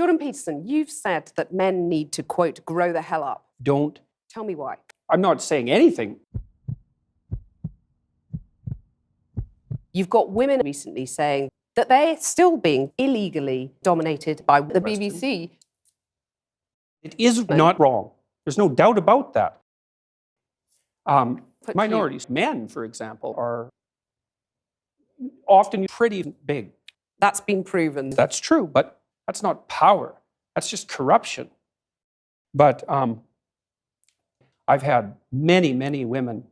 Jordan Peterson, you've said that men need to, quote, grow the hell up. Don't. Tell me why. I'm not saying anything. You've got women recently saying that they're still being illegally dominated by the BBC. It is not wrong. There's no doubt about that. But Minorities, men, for example, are often pretty big. That's been proven. That's true, but that's not power. That's just corruption. But I've had many, many women,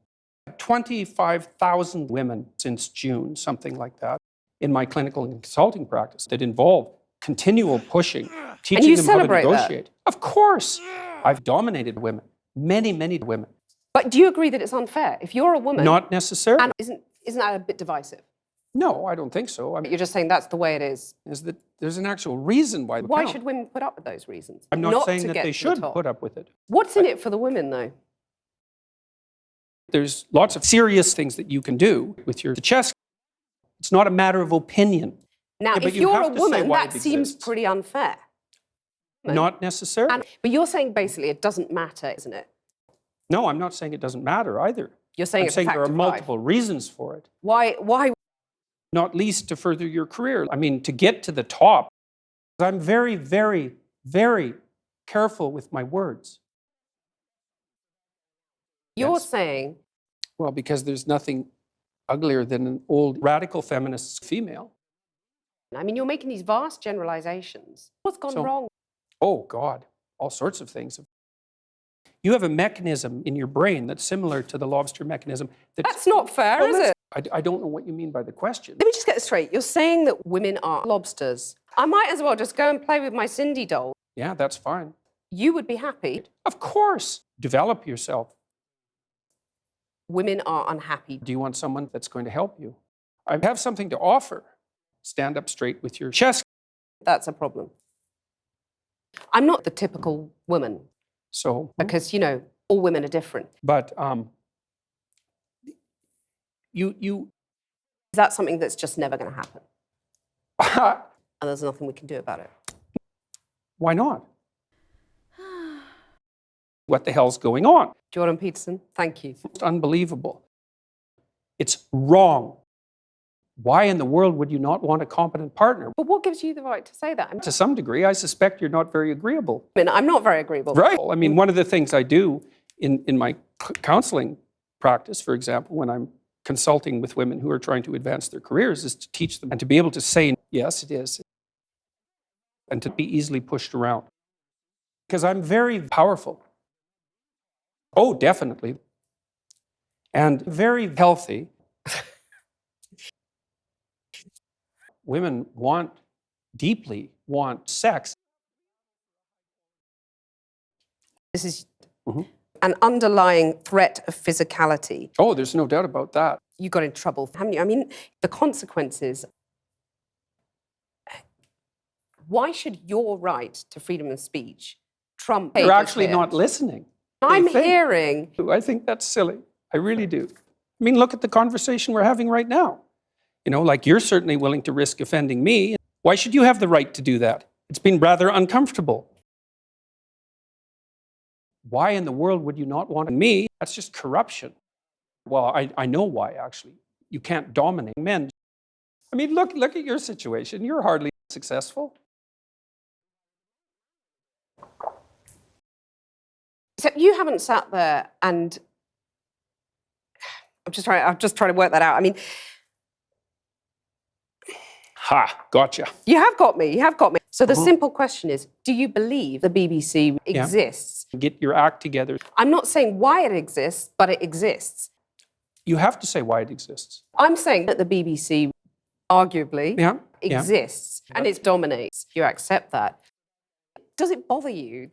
25,000 women since June, something like that, in my clinical and consulting practice that involve continual pushing, teaching them how to negotiate. That? Of course. I've dominated women, many, many women. But do you agree that it's unfair? If you're a woman... Not necessarily. And isn't that a bit divisive? No, I don't think so. I mean, you're just saying that's the way it is. Is that there's an actual reason why. Why should women put up with those reasons? I'm not saying that they should put up with it. What's in it for the women, though? There's lots of serious things that you can do with your chest. It's not a matter of opinion. Now, if you're a woman, that seems pretty unfair. Not necessarily. But you're saying basically it doesn't matter, isn't it? No, I'm not saying it doesn't matter either. You're saying I'm saying there are multiple reasons for it. Why? Not least to further your career. I mean, to get to the top, I'm very, very, very careful with my words. You're saying... Well, because there's nothing uglier than an old radical feminist female. I mean, you're making these vast generalizations. What's gone wrong? Oh, God, all sorts of things. You have a mechanism in your brain that's similar to the lobster mechanism. That's not fair, is it? I don't know what you mean by the question. Let me just get this straight. You're saying that women are lobsters. I might as well just go and play with my Cindy doll. Yeah, that's fine. You would be happy? Of course. Develop yourself. Women are unhappy. Do you want someone that's going to help you? I have something to offer. Stand up straight with your chest. That's a problem. I'm not the typical woman. So? Because, you know, all women are different. But Is that something that's just never going to happen? And there's nothing we can do about it? Why not? What the hell's going on? Jordan Peterson, thank you. It's unbelievable. It's wrong. Why in the world would you not want a competent partner? But what gives you the right to say that? To some degree, I suspect you're not very agreeable. I mean, I'm not very agreeable. Right. I mean, one of the things I do in my counseling practice, for example, when I'm consulting with women who are trying to advance their careers, is to teach them and to be able to say, yes, it is, and to be easily pushed around. Because I'm very powerful. Oh, definitely. And very healthy. Women deeply want sex. This is an underlying threat of physicality. Oh, there's no doubt about that. You got in trouble, haven't you? I mean, the consequences. Why should your right to freedom of speech trump... You're actually not listening. I'm hearing... I think that's silly. I really do. I mean, look at the conversation we're having right now. You know, like you're certainly willing to risk offending me. Why should you have the right to do that? It's been rather uncomfortable. Why in the world would you not want me? That's just corruption. Well, I know why, actually. You can't dominate men. I mean, look at your situation. You're hardly successful. So you haven't sat there and... I'm just trying to work that out. I mean... Ha, gotcha. You have got me, you have got me. So the simple question is, do you believe the BBC exists? Get your act together. I'm not saying why it exists, but it exists. You have to say why it exists. I'm saying that the BBC arguably exists and it dominates. You accept that. Does it bother you?